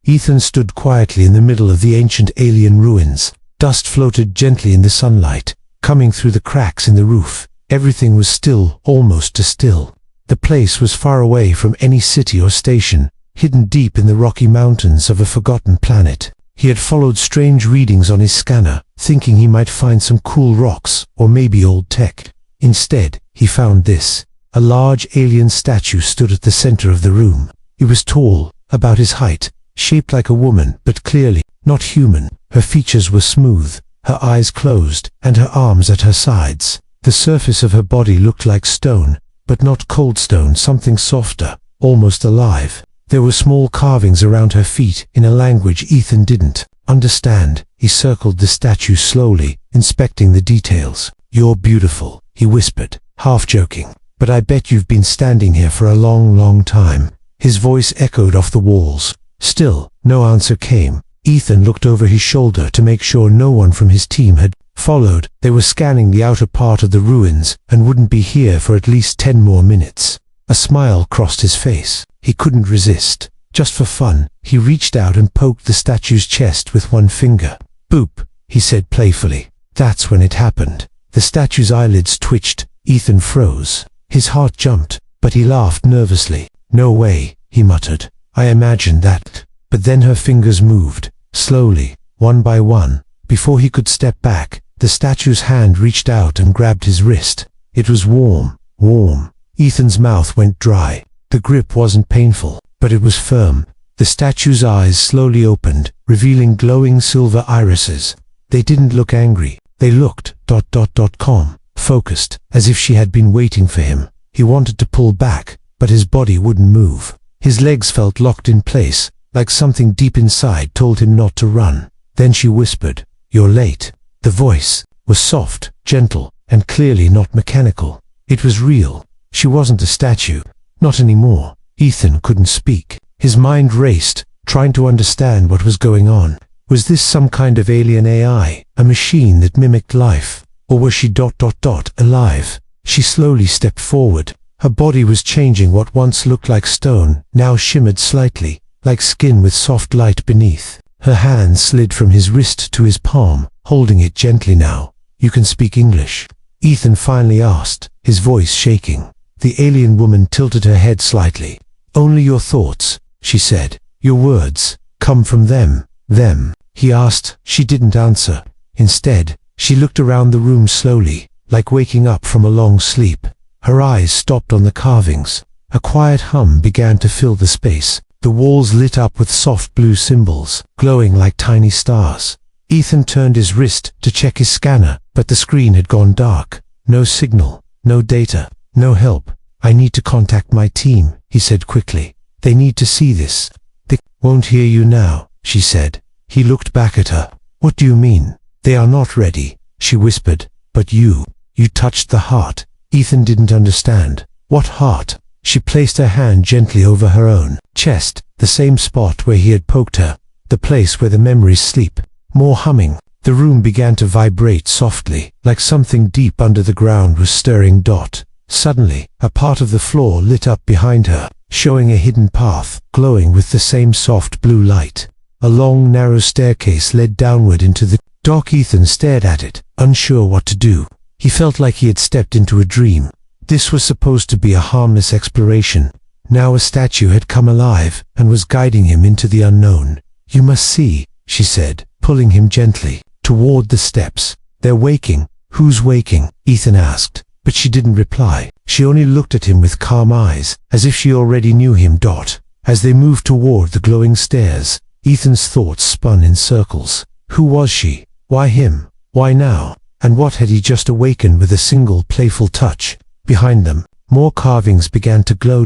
Ethan stood quietly in the middle of the ancient alien ruins. Dust floated gently in the sunlight, coming through the cracks in the roof. Everything was still, almost still. The place was far away from any city or station, hidden deep in the rocky mountains of a forgotten planet. He had followed strange readings on his scanner, thinking he might find some cool rocks, or maybe old tech. Instead, he found this. A large alien statue stood at the center of the room. It was tall, about his height, shaped like a woman, but clearly not human. Her features were smooth, her eyes closed, and her arms at her sides. The surface of her body looked like stone, but not cold stone, something softer, almost alive. There were small carvings around her feet in a language Ethan didn't understand. He circled the statue slowly, inspecting the details. "You're beautiful," he whispered, half joking. "But I bet you've been standing here for a long, long time." His voice echoed off the walls. Still, no answer came. Ethan looked over his shoulder to make sure no one from his team had followed. They were scanning the outer part of the ruins and wouldn't be here for at least 10 more minutes. A smile crossed his face. He couldn't resist. Just for fun, he reached out and poked the statue's chest with one finger. "Boop," he said playfully. That's when it happened. The statue's eyelids twitched. Ethan froze. His heart jumped, but he laughed nervously. "No way," he muttered. "I imagined that." But then her fingers moved, slowly, one by one. Before he could step back, the statue's hand reached out and grabbed his wrist. It was warm, warm. Ethan's mouth went dry. The grip wasn't painful, but it was firm. The statue's eyes slowly opened, revealing glowing silver irises. They didn't look angry. They looked ... calm, focused, as if she had been waiting for him. He wanted to pull back, but his body wouldn't move. His legs felt locked in place, like something deep inside told him not to run. Then she whispered, "You're late." The voice was soft, gentle, and clearly not mechanical. It was real. She wasn't a statue. Not anymore. Ethan couldn't speak. His mind raced, trying to understand what was going on. Was this some kind of alien AI, a machine that mimicked life? Or was she ... alive? She slowly stepped forward. Her body was changing. What once looked like stone now shimmered slightly, like skin with soft light beneath. Her hand slid from his wrist to his palm, holding it gently now. "You can speak English?" Ethan finally asked, his voice shaking. The alien woman tilted her head slightly. "Only your thoughts," she said. "Your words come from them." "Them?" he asked. She didn't answer. Instead, she looked around the room slowly, like waking up from a long sleep. Her eyes stopped on the carvings. A quiet hum began to fill the space. The walls lit up with soft blue symbols, glowing like tiny stars. Ethan turned his wrist to check his scanner, but the screen had gone dark. No signal, no data, no help. "I need to contact my team," he said quickly. "They need to see this." "They won't hear you now," she said. He looked back at her. "What do you mean?" "They are not ready," she whispered. "But you touched the heart." Ethan didn't understand. "What heart?" She placed her hand gently over her own chest, the same spot where he had poked her, the place where the memories sleep. More humming. The room began to vibrate softly, like something deep under the ground was stirring. Suddenly, a part of the floor lit up behind her, showing a hidden path, glowing with the same soft blue light. A long, narrow staircase led downward into the dark. Ethan stared at it, unsure what to do. He felt like he had stepped into a dream. This was supposed to be a harmless exploration. Now a statue had come alive and was guiding him into the unknown. "You must see," she said, pulling him gently toward the steps. "They're waking." "Who's waking?" Ethan asked, but she didn't reply. She only looked at him with calm eyes, as if she already knew him. As they moved toward the glowing stairs, Ethan's thoughts spun in circles. Who was she? Why him? Why now? And what had he just awakened with a single playful touch? Behind them, more carvings began to glow.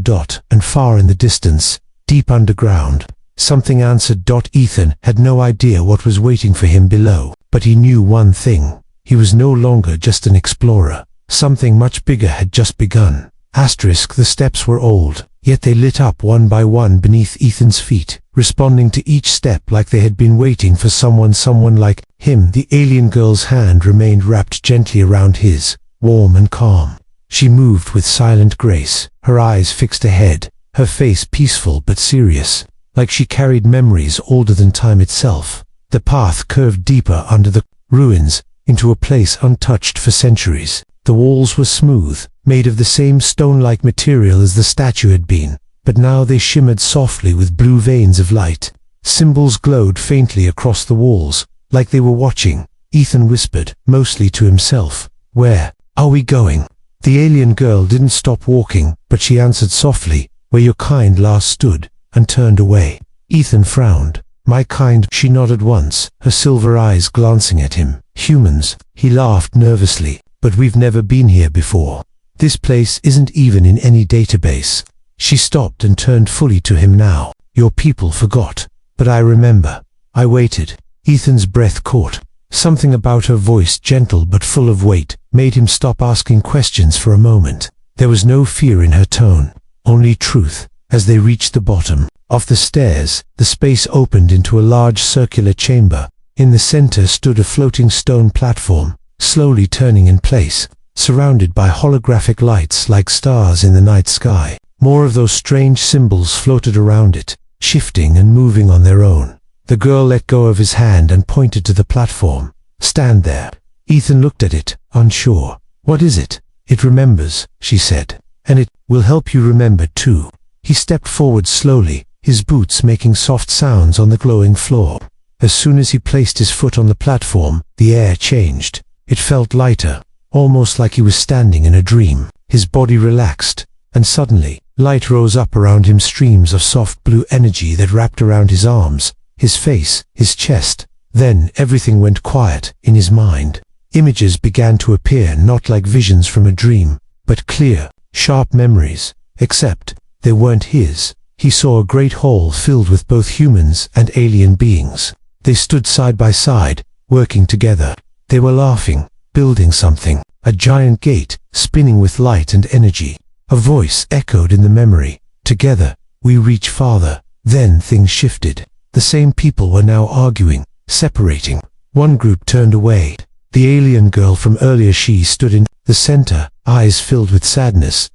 And far in the distance, deep underground, something answered. Ethan had no idea what was waiting for him below, but he knew one thing. He was no longer just an explorer. Something much bigger had just begun. The steps were old, yet they lit up one by one beneath Ethan's feet, responding to each step like they had been waiting for someone like him. The alien girl's hand remained wrapped gently around his, warm and calm. She moved with silent grace, her eyes fixed ahead, her face peaceful but serious. like she carried memories older than time itself. The path curved deeper under the ruins, into a place untouched for centuries. The walls were smooth, made of the same stone-like material as the statue had been, but now they shimmered softly with blue veins of light. Symbols glowed faintly across the walls, like they were watching. Ethan whispered, mostly to himself, "Where are we going?" The alien girl didn't stop walking, but she answered softly, "Where your kind last stood," and turned away. Ethan frowned. "My kind," she nodded once, her silver eyes glancing at him. "Humans," he laughed nervously, "but we've never been here before. This place isn't even in any database." She stopped and turned fully to him now. "Your people forgot, but I remember." I waited. Ethan's breath caught. Something about her voice, gentle but full of weight, made him stop asking questions for a moment. There was no fear in her tone, only truth. As they reached the bottom of the stairs, the space opened into a large circular chamber. In the center stood a floating stone platform, slowly turning in place, surrounded by holographic lights like stars in the night sky. More of those strange symbols floated around it, shifting and moving on their own. The girl let go of his hand and pointed to the platform. "Stand there." Ethan looked at it, unsure. "What is it?" "It remembers," she said. "And it will help you remember too." He stepped forward slowly, his boots making soft sounds on the glowing floor. As soon as he placed his foot on the platform, the air changed. It felt lighter, almost like he was standing in a dream. His body relaxed, and suddenly, light rose up around him, streams of soft blue energy that wrapped around his arms, his face, his chest. Then everything went quiet in his mind. Images began to appear, not like visions from a dream, but clear, sharp memories, except they weren't his. He saw a great hall filled with both humans and alien beings. They stood side by side, working together. They were laughing, building something, a giant gate, spinning with light and energy. A voice echoed in the memory, "Together, we reach farther." Then things shifted. The same people were now arguing, separating. One group turned away. The alien girl from earlier, she stood in the center, eyes filled with sadness.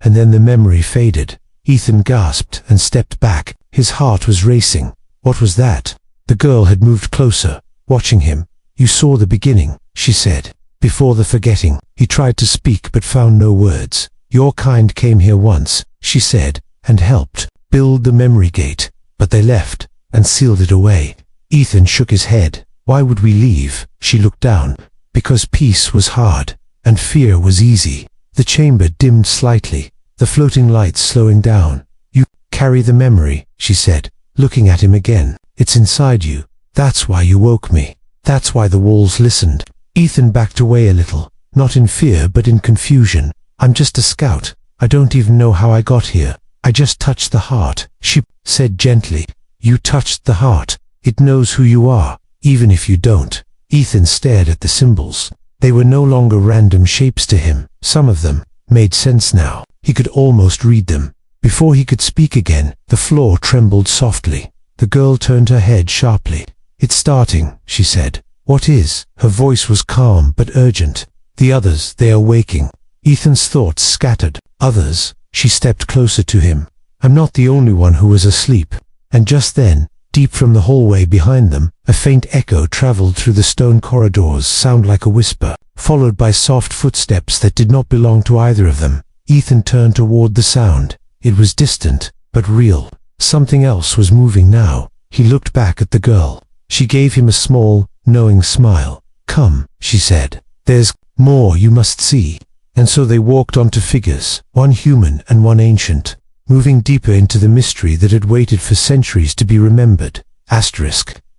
And then the memory faded. Ethan gasped and stepped back. His heart was racing. What was that? The girl had moved closer, watching him. "You saw the beginning," she said. "Before the forgetting." He tried to speak but found no words. "Your kind came here once," she said, "and helped build the memory gate. But they left and sealed it away." Ethan shook his head. "Why would we leave?" She looked down. "Because peace was hard, and fear was easy." The chamber dimmed slightly, the floating lights slowing down. "You carry the memory," she said, looking at him again. "It's inside you. That's why you woke me. That's why the walls listened." Ethan backed away a little, not in fear but in confusion. "I'm just a scout. I don't even know how I got here. I just touched the heart," she said gently. "You touched the heart. It knows who you are, even if you don't." Ethan stared at the symbols. They were no longer random shapes to him. Some of them made sense now. He could almost read them. Before he could speak again, the floor trembled softly. The girl turned her head sharply. "It's starting," she said. "What is?" Her voice was calm but urgent. "The others, they are waking." Ethan's thoughts scattered. "Others?" She stepped closer to him. "I'm not the only one who was asleep." And just then, deep from the hallway behind them, a faint echo traveled through the stone corridors, sound like a whisper, followed by soft footsteps that did not belong to either of them. Ethan turned toward the sound. It was distant, but real. Something else was moving now. He looked back at the girl. She gave him a small, knowing smile. "Come," she said. "There's more you must see." And so they walked onto figures, one human and one ancient, moving deeper into the mystery that had waited for centuries to be remembered.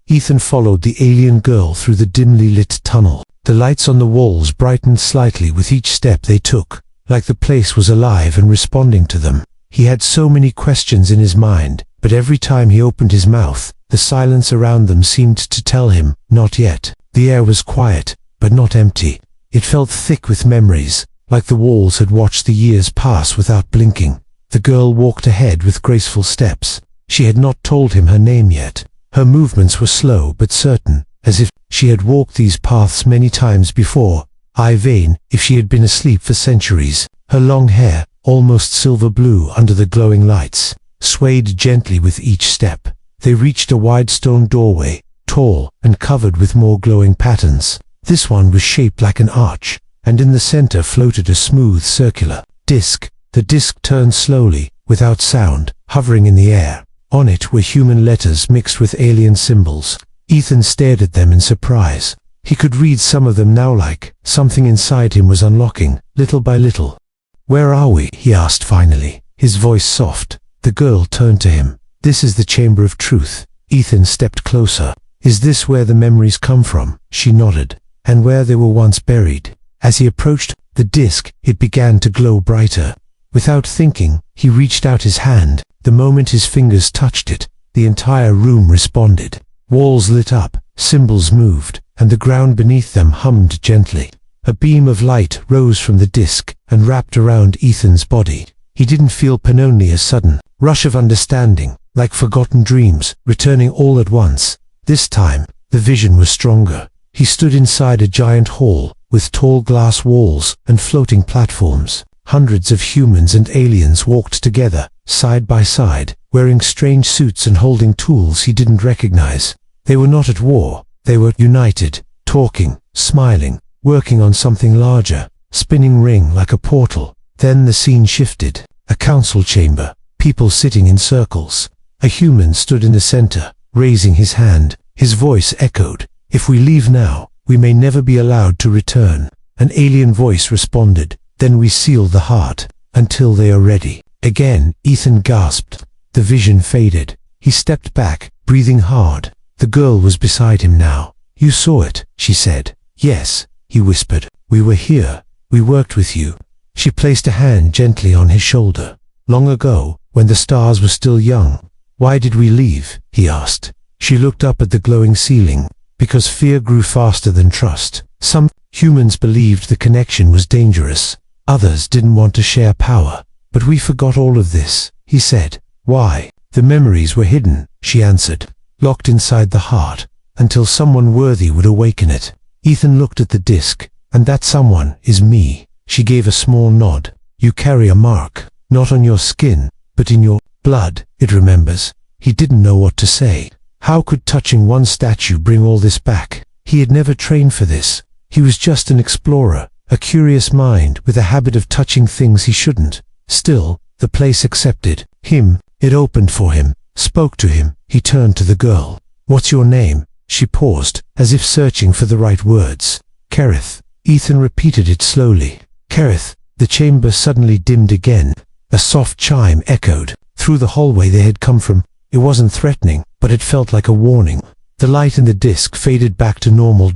Ethan followed the alien girl through the dimly lit tunnel. The lights on the walls brightened slightly with each step they took, like the place was alive and responding to them. He had so many questions in his mind, but every time he opened his mouth, the silence around them seemed to tell him, not yet. The air was quiet, but not empty. It felt thick with memories, like the walls had watched the years pass without blinking. The girl walked ahead with graceful steps. She had not told him her name yet. Her movements were slow but certain, as if she had walked these paths many times before. Vain if she had been asleep for centuries. Her long hair, almost silver blue under the glowing lights, swayed gently with each step. They reached a wide stone doorway, tall and covered with more glowing patterns. This one was shaped like an arch, and in the center floated a smooth circular disc. The disc turned slowly, without sound, hovering in the air. On it were human letters mixed with alien symbols. Ethan stared at them in surprise. He could read some of them now, like something inside him was unlocking, little by little. "Where are we?" he asked finally, his voice soft. The girl turned to him. "This is the Chamber of Truth." Ethan stepped closer. "Is this where the memories come from?" She nodded. "And where they were once buried." As he approached the disc, it began to glow brighter. Without thinking, he reached out his hand. The moment his fingers touched it, the entire room responded. Walls lit up, symbols moved, and the ground beneath them hummed gently. A beam of light rose from the disc and wrapped around Ethan's body. He didn't feel pain, only a sudden rush of understanding, like forgotten dreams, returning all at once. This time, the vision was stronger. He stood inside a giant hall, with tall glass walls and floating platforms. Hundreds of humans and aliens walked together, side by side, wearing strange suits and holding tools he didn't recognize. They were not at war. They were united, talking, smiling, working on something larger. Spinning ring like a portal. Then the scene shifted. A council chamber, people sitting in circles. A human stood in the center, raising his hand. His voice echoed, "If we leave now, we may never be allowed to return." An alien voice responded, "Then we seal the heart, until they are ready." Again, Ethan gasped. The vision faded. He stepped back, breathing hard. The girl was beside him now. "You saw it," she said. "Yes," he whispered. "We were here. We worked with you." She placed a hand gently on his shoulder. "Long ago, when the stars were still young." "Why did we leave?" he asked. She looked up at the glowing ceiling. "Because fear grew faster than trust. Some humans believed the connection was dangerous. Others didn't want to share power. But we forgot all of this," he said. "Why?" "The memories were hidden," she answered. "Locked inside the heart, until someone worthy would awaken it." Ethan looked at the disc. "And that someone is me." She gave a small nod. "You carry a mark, not on your skin, but in your blood. It remembers." He didn't know what to say. How could touching one statue bring all this back? He had never trained for this. He was just an explorer, a curious mind with a habit of touching things he shouldn't. Still, the place accepted him. It opened for him, spoke to him. He turned to the girl. "What's your name?" She paused, as if searching for the right words. "Kerith." Ethan repeated it slowly. "Kerith." The chamber suddenly dimmed again. A soft chime echoed through the hallway they had come from. It wasn't threatening, but it felt like a warning. The light in the disc faded back to normal.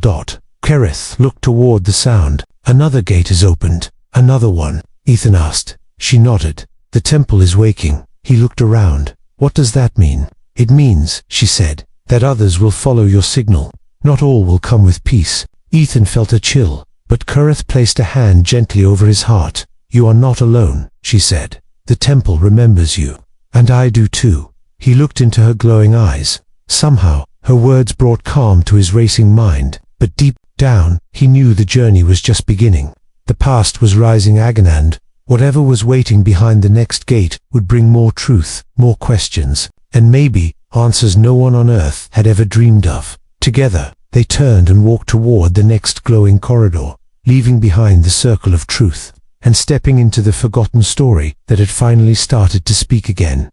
Kerith looked toward the sound. "Another gate is opened." "Another one?" Ethan asked. She nodded. "The temple is waking." He looked around. "What does that mean?" "It means," she said, "that others will follow your signal. Not all will come with peace." Ethan felt a chill, but Kerith placed a hand gently over his heart. "You are not alone," she said. "The temple remembers you. And I do too." He looked into her glowing eyes. Somehow, her words brought calm to his racing mind, but deep down, he knew the journey was just beginning. The past was rising Agonand. Whatever was waiting behind the next gate would bring more truth, more questions, and maybe answers no one on Earth had ever dreamed of. Together, they turned and walked toward the next glowing corridor, leaving behind the circle of truth, and stepping into the forgotten story that had finally started to speak again.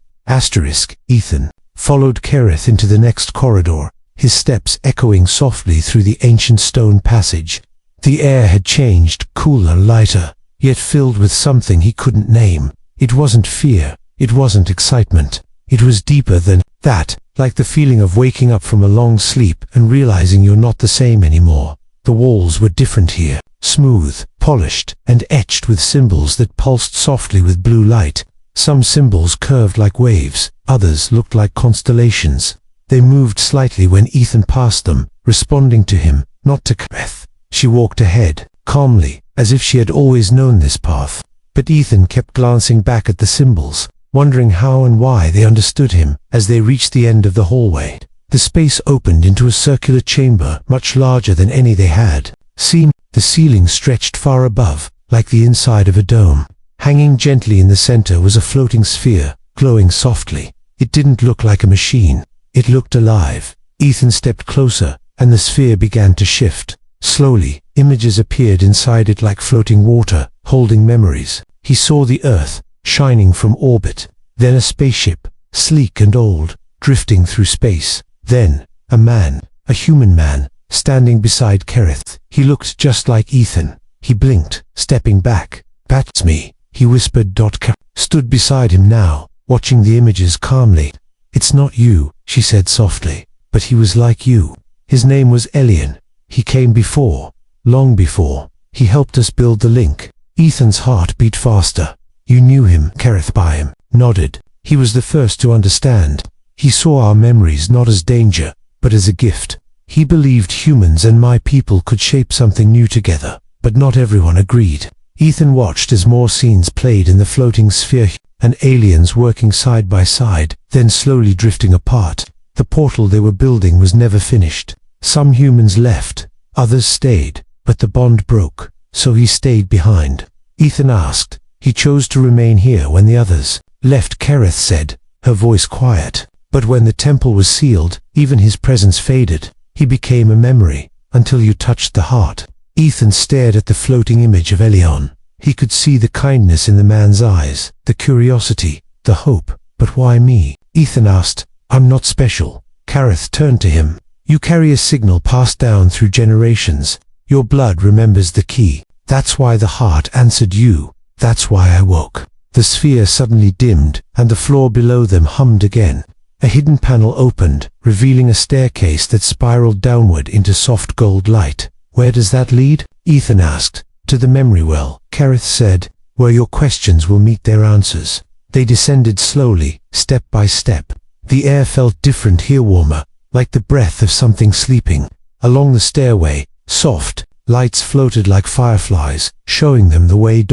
Ethan followed Kerith into the next corridor, his steps echoing softly through the ancient stone passage. The air had changed, cooler, lighter, yet filled with something he couldn't name. It wasn't fear, it wasn't excitement. It was deeper than that, like the feeling of waking up from a long sleep and realizing you're not the same anymore. The walls were different here, smooth, polished, and etched with symbols that pulsed softly with blue light. Some symbols curved like waves, others looked like constellations. They moved slightly when Ethan passed them, responding to him, not to Kerith. She walked ahead, calmly, as if she had always known this path. But Ethan kept glancing back at the symbols, wondering how and why they understood him. As they reached the end of the hallway, the space opened into a circular chamber much larger than any they had seen. The ceiling stretched far above, like the inside of a dome. Hanging gently in the center was a floating sphere, glowing softly. It didn't look like a machine. It looked alive. Ethan stepped closer, and the sphere began to shift. Slowly, images appeared inside it like floating water, holding memories. He saw the Earth, shining from orbit. Then a spaceship, sleek and old, drifting through space. Then, a man, a human man, standing beside Kerith. He looked just like Ethan. He blinked, stepping back. "That's me," he whispered. Kerith stood beside him now, watching the images calmly. "It's not you," she said softly, "but he was like you. His name was Elian. He came before, long before. He helped us build the link." Ethan's heart beat faster. "You knew him?" Kerith by him nodded. "He was the first to understand. He saw our memories not as danger, but as a gift. He believed humans and my people could shape something new together, but not everyone agreed." Ethan watched as more scenes played in the floating sphere, and aliens working side by side, then slowly drifting apart. The portal they were building was never finished. Some humans left, others stayed, but the bond broke, so he stayed behind. Ethan asked. He chose to remain here when the others left, Kerith said, her voice quiet. But when the temple was sealed, even his presence faded. He became a memory, until you touched the heart. Ethan stared at the floating image of Elion. He could see the kindness in the man's eyes, the curiosity, the hope. "But why me?" Ethan asked. "I'm not special." Kerith turned to him. "You carry a signal passed down through generations. Your blood remembers the key. That's why the heart answered you. That's why I woke." The sphere suddenly dimmed, and the floor below them hummed again. A hidden panel opened, revealing a staircase that spiraled downward into soft gold light. "Where does that lead?" Ethan asked. "To the memory well," Kerith said, "where your questions will meet their answers." They descended slowly, step by step. The air felt different here, warmer, like the breath of something sleeping. Along the stairway, soft lights floated like fireflies, showing them the way.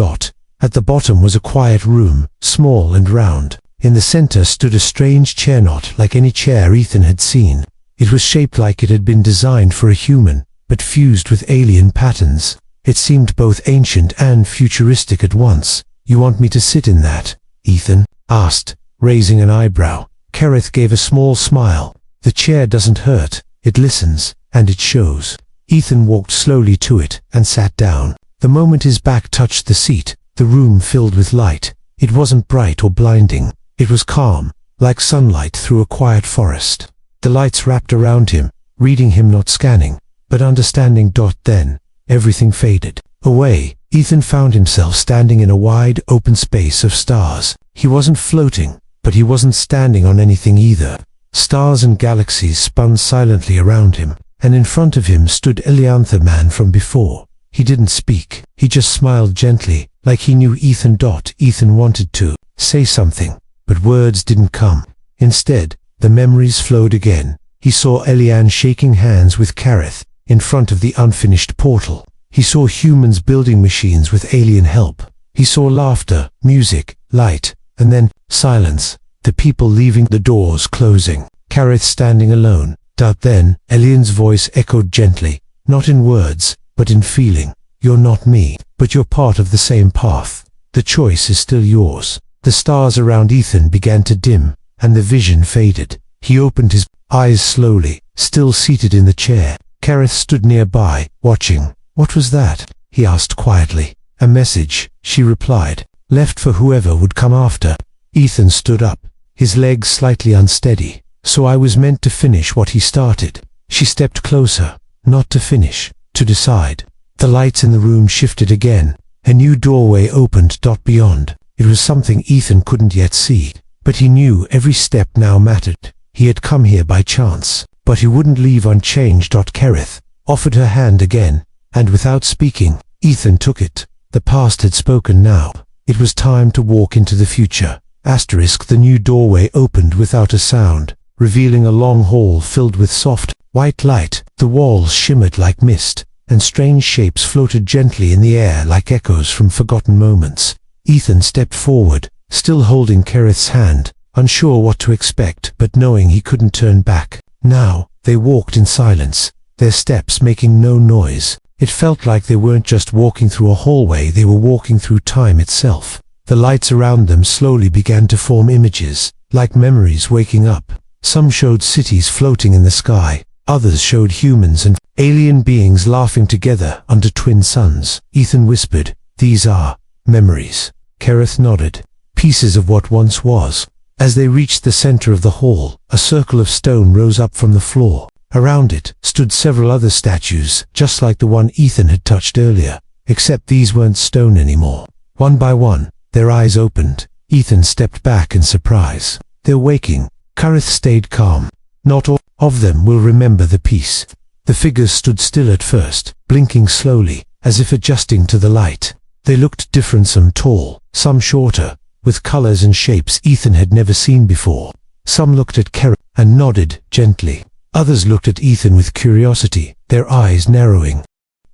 At the bottom was a quiet room, small and round. In the center stood a strange chair, not like any chair Ethan had seen. It was shaped like it had been designed for a human, but fused with alien patterns. It seemed both ancient and futuristic at once. "You want me to sit in that?" Ethan asked, raising an eyebrow. Kerith gave a small smile. "The chair doesn't hurt, it listens, and it shows." Ethan walked slowly to it, and sat down. The moment his back touched the seat, the room filled with light. It wasn't bright or blinding. It was calm, like sunlight through a quiet forest. The lights wrapped around him, reading him, not scanning, but understanding. Then, everything faded away. Ethan found himself standing in a wide, open space of stars. He wasn't floating, but he wasn't standing on anything either. Stars and galaxies spun silently around him, and in front of him stood Elian, the man from before. He didn't speak. He just smiled gently, like he knew Ethan. Ethan wanted to say something, but words didn't come. Instead, the memories flowed again. He saw Elian shaking hands with Kerith in front of the unfinished portal. He saw humans building machines with alien help. He saw laughter, music, light, and then silence. The people leaving, the doors closing. Kerith standing alone. Then, Elian's voice echoed gently, not in words, but in feeling. "You're not me, but you're part of the same path. The choice is still yours." The stars around Ethan began to dim, and the vision faded. He opened his eyes slowly, still seated in the chair. Kerith stood nearby, watching. "What was that?" he asked quietly. "A message," she replied, "left for whoever would come after." Ethan stood up, his legs slightly unsteady. "So I was meant to finish what he started." She stepped closer, not to finish, to decide. The lights in the room shifted again. A new doorway opened. Beyond, it was something Ethan couldn't yet see, but he knew every step now mattered. He had come here by chance, but he wouldn't leave unchanged. Kerith offered her hand again, and without speaking, Ethan took it. The past had spoken now. It was time to walk into the future. The new doorway opened without a sound, revealing a long hall filled with soft, white light. The walls shimmered like mist, and strange shapes floated gently in the air like echoes from forgotten moments. Ethan stepped forward, still holding Kerith's hand, unsure what to expect, but knowing he couldn't turn back. Now, they walked in silence, their steps making no noise. It felt like they weren't just walking through a hallway, they were walking through time itself. The lights around them slowly began to form images, like memories waking up. Some showed cities floating in the sky, others showed humans and alien beings laughing together under twin suns. Ethan whispered, "These are memories." Kereth nodded. Pieces of what once was. As they reached the center of the hall, a circle of stone rose up from the floor. Around it stood several other statues, just like the one Ethan had touched earlier, except these weren't stone anymore. One by one, their eyes opened. Ethan stepped back in surprise. "They're waking." Kereth stayed calm. "Not all of them will remember the peace." The figures stood still at first, blinking slowly, as if adjusting to the light. They looked different, some tall, some shorter, with colors and shapes Ethan had never seen before. Some looked at Kereth and nodded gently. Others looked at Ethan with curiosity, their eyes narrowing.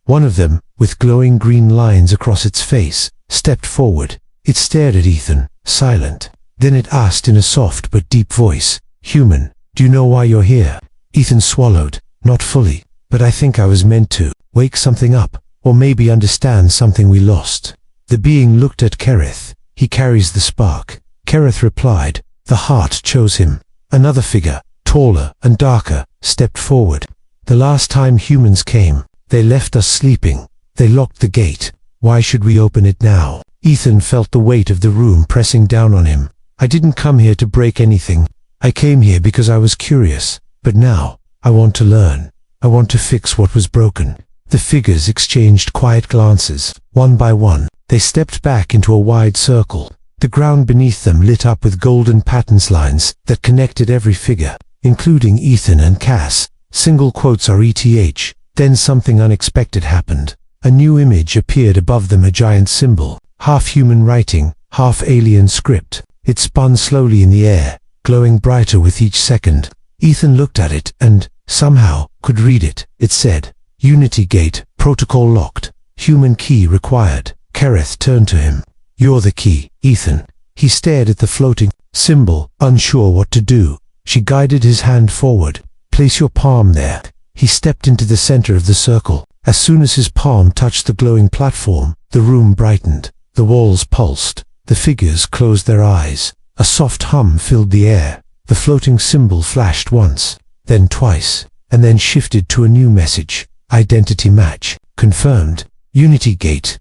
One of them, with glowing green lines across its face, stepped forward. It stared at Ethan, silent. Then it asked in a soft but deep voice, "Human, do you know why you're here?" Ethan swallowed, not fully, "But I think I was meant to wake something up, or maybe understand something we lost." The being looked at Kereth. "He carries the spark." Kereth replied, "The heart chose him." Another figure, taller and darker, stepped forward. "The last time humans came, they left us sleeping. They locked the gate. Why should we open it now?" Ethan felt the weight of the room pressing down on him. "I didn't come here to break anything. I came here because I was curious. But now, I want to learn. I want to fix what was broken." The figures exchanged quiet glances. One by one, they stepped back into a wide circle. The ground beneath them lit up with golden patterns lines that connected every figure, including Ethan and Cass. Single quotes RETH. Then something unexpected happened. A new image appeared above them, a giant symbol, half human writing, half alien script. It spun slowly in the air, glowing brighter with each second. Ethan looked at it and, somehow, could read it. It said, "Unity Gate, protocol locked. Human key required." Kereth turned to him. "You're the key, Ethan." He stared at the floating symbol, unsure what to do. She guided his hand forward. "Place your palm there." He stepped into the center of the circle. As soon as his palm touched the glowing platform, the room brightened. The walls pulsed. The figures closed their eyes. A soft hum filled the air. The floating symbol flashed once, then twice, and then shifted to a new message. "Identity match. Confirmed. Unity Gate,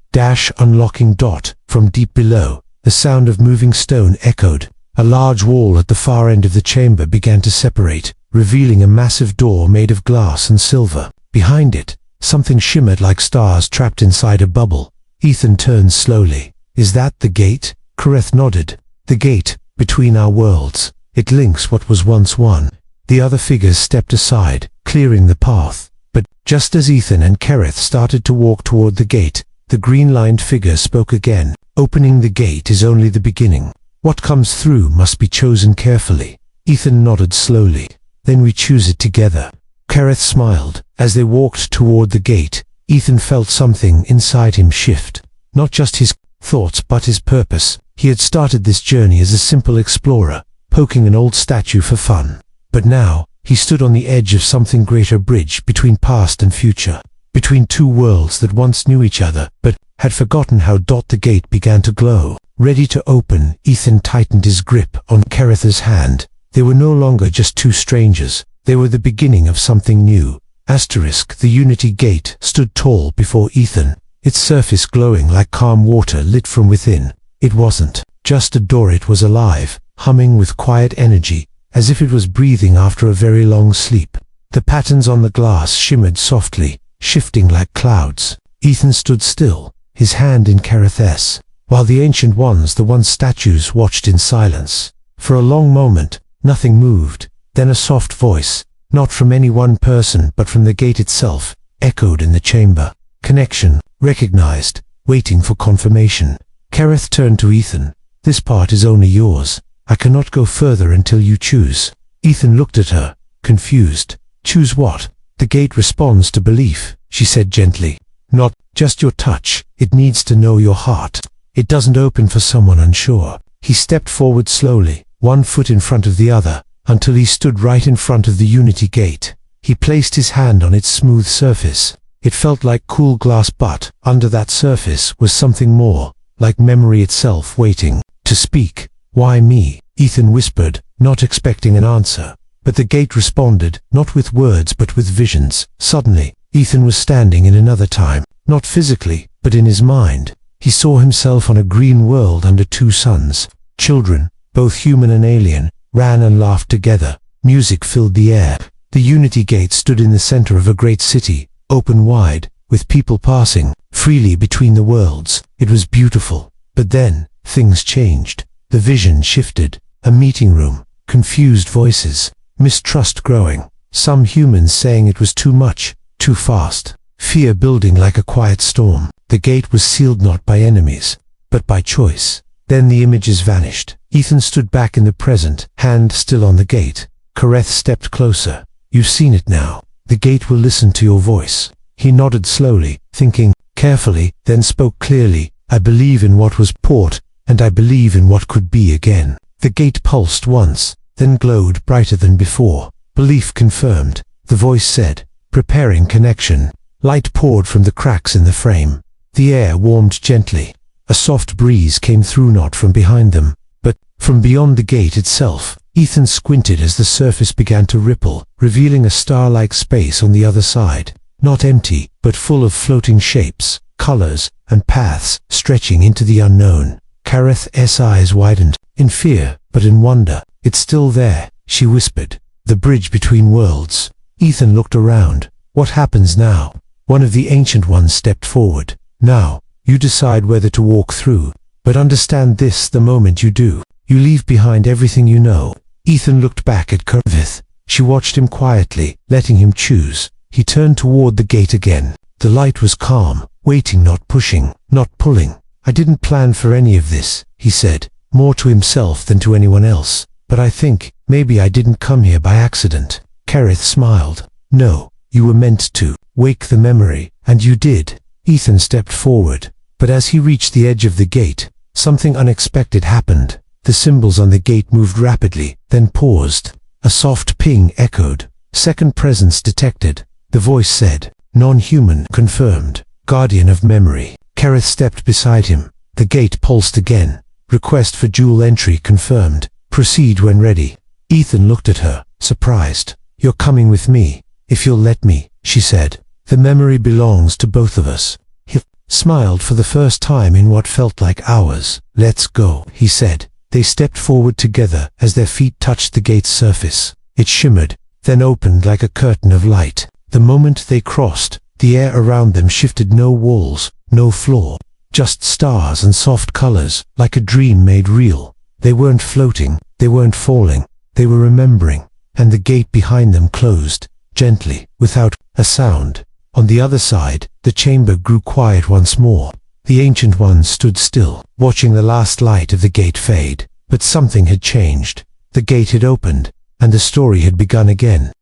unlocking dot." From deep below, the sound of moving stone echoed. A large wall at the far end of the chamber began to separate, revealing a massive door made of glass and silver. Behind it, something shimmered like stars trapped inside a bubble. Ethan turned slowly. "Is that the gate?" Kereth nodded. "The gate, between our worlds. It links what was once one." The other figures stepped aside, clearing the path. But just as Ethan and Kereth started to walk toward the gate, the green-lined figure spoke again. "Opening the gate is only the beginning. What comes through must be chosen carefully." Ethan nodded slowly. "Then we choose it together." Kereth smiled. As they walked toward the gate, Ethan felt something inside him shift. Not just his thoughts but his purpose. He had started this journey as a simple explorer, poking an old statue for fun. But now, he stood on the edge of something greater, bridge between past and future, between two worlds that once knew each other, but had forgotten how. The gate began to glow. Ready to open, Ethan tightened his grip on Kereth's hand. They were no longer just two strangers. They were the beginning of something new. The Unity Gate stood tall before Ethan, its surface glowing like calm water lit from within. It wasn't just a door, it was alive, humming with quiet energy, as if it was breathing after a very long sleep. The patterns on the glass shimmered softly, shifting like clouds. Ethan stood still, his hand in Kereth's, while the ancient ones, the once statues, watched in silence. For a long moment, nothing moved. Then a soft voice, not from any one person but from the gate itself, echoed in the chamber. "Connection recognized, waiting for confirmation." Kereth turned to Ethan. "This part is only yours. I cannot go further until you choose." Ethan looked at her, confused. "Choose what?" "The gate responds to belief," she said gently. "Not just your touch. It needs to know your heart. It doesn't open for someone unsure." He stepped forward slowly, one foot in front of the other, until he stood right in front of the Unity Gate. He placed his hand on its smooth surface. It felt like cool glass, but under that surface was something more, like memory itself waiting to speak. "Why me?" Ethan whispered, not expecting an answer. But the gate responded, not with words but with visions. Suddenly, Ethan was standing in another time, not physically, but in his mind. He saw himself on a green world under two suns. Children, both human and alien, ran and laughed together. Music filled the air. The Unity Gate stood in the center of a great city, open wide, with people passing freely between the worlds. It was beautiful. But then, things changed. The vision shifted. A meeting room, confused voices, mistrust growing. Some humans saying it was too much, too fast. Fear building like a quiet storm. The gate was sealed not by enemies, but by choice. Then the images vanished. Ethan stood back in the present, hand still on the gate. Kareth stepped closer. "You've seen it now. The gate will listen to your voice." He nodded slowly, thinking carefully, then spoke clearly. "I believe in what was port, and I believe in what could be again." The gate pulsed once, then glowed brighter than before. Belief confirmed. The voice said, "Preparing connection." Light poured from the cracks in the frame. The air warmed gently. A soft breeze came through not from behind them, but from beyond the gate itself. Ethan squinted as the surface began to ripple, revealing a star-like space on the other side. Not empty, but full of shapes, colors, and paths stretching into the unknown. Kareth's eyes widened, in fear, but in wonder. "It's still there," she whispered. "The bridge between worlds." Ethan looked around. "What happens now?" One of the Ancient Ones stepped forward. "Now, you decide whether to walk through. But understand this: the moment you do, you leave behind everything you know." Ethan looked back at Kareth. She watched him quietly, letting him choose. He turned toward the gate again. The light was calm, waiting, not pushing, not pulling. "I didn't plan for any of this," he said, more to himself than to anyone else. "But I think, maybe I didn't come here by accident." Kareth smiled. "No, you were meant to wake the memory, and you did." Ethan stepped forward, but as he reached the edge of the gate, something unexpected happened. The symbols on the gate moved rapidly, then paused. A soft ping echoed. "Second presence detected." The voice said, "Non-human confirmed. Guardian of memory." Kareth stepped beside him. The gate pulsed again. "Request for dual entry confirmed. Proceed when ready." Ethan looked at her, surprised. "You're coming with me, if you'll let me," she said. "The memory belongs to both of us." He smiled for the first time in what felt like hours. "Let's go," he said. They stepped forward together as their feet touched the gate's surface. It shimmered, then opened like a curtain of light. The moment they crossed, the air around them shifted. No walls, no floor, just stars and soft colors, like a dream made real. They weren't floating, they weren't falling, they were remembering. And the gate behind them closed, gently, without a sound. On the other side, the chamber grew quiet once more. The Ancient Ones stood still, watching the last light of the gate fade. But something had changed. The gate had opened, and the story had begun again.